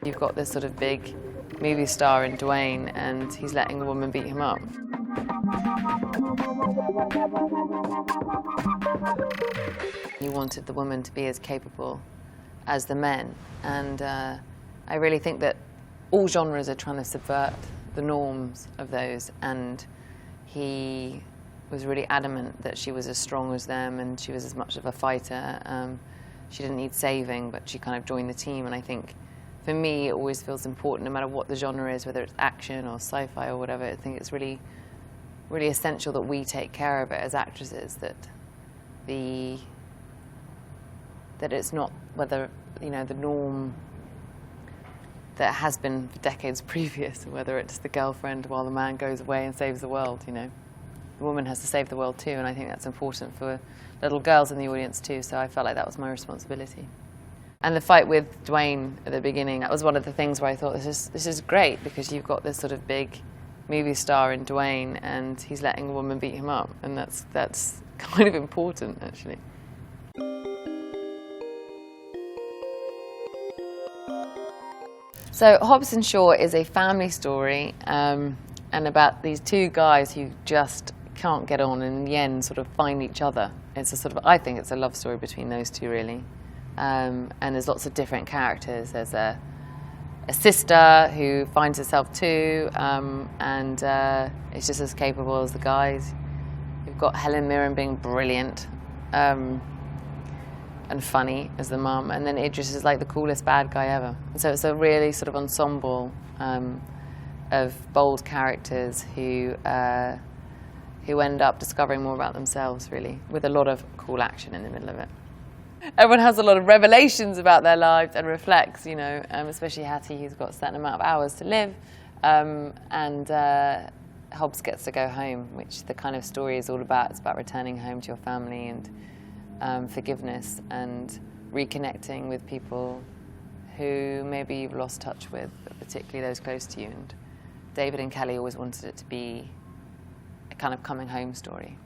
You've got this sort of big movie star in Dwayne, and he's letting a woman beat him up. You wanted the woman to be as capable as the men, and I really think that all genres are trying to subvert the norms of those, and he was really adamant that she was as strong as them and she was as much of a fighter. She didn't need saving, but she kind of joined the team, and I think for me it always feels important, no matter what the genre is, whether it's action or sci-fi or whatever. I think it's really, really essential that we take care of it as actresses, that it's not whether, you know, the norm that has been for decades previous, whether it's the girlfriend while the man goes away and saves the world, you know. The woman has to save the world too, and I think that's important for little girls in the audience too, so I felt like that was my responsibility. And the fight with Dwayne at the beginning, that was one of the things where I thought, this is great, because you've got this sort of big movie star in Dwayne, and he's letting a woman beat him up, and that's kind of important, actually. So Hobbs and Shaw is a family story, and about these two guys who just can't get on and in the end sort of find each other. It's a sort of, I think it's a love story between those two, really. And there's lots of different characters. There's a sister who finds herself too, and is just as capable as the guys. You've got Helen Mirren being brilliant and funny as the mum, and then Idris is like the coolest bad guy ever. And so it's a really sort of ensemble of bold characters who end up discovering more about themselves, really, with a lot of cool action in the middle of it. Everyone has a lot of revelations about their lives and reflects, you know, especially Hattie, who's got a certain amount of hours to live, and Hobbs gets to go home, which the kind of story is all about. It's about returning home to your family and forgiveness and reconnecting with people who maybe you've lost touch with, but particularly those close to you. And David and Kelly always wanted it to be a kind of coming home story.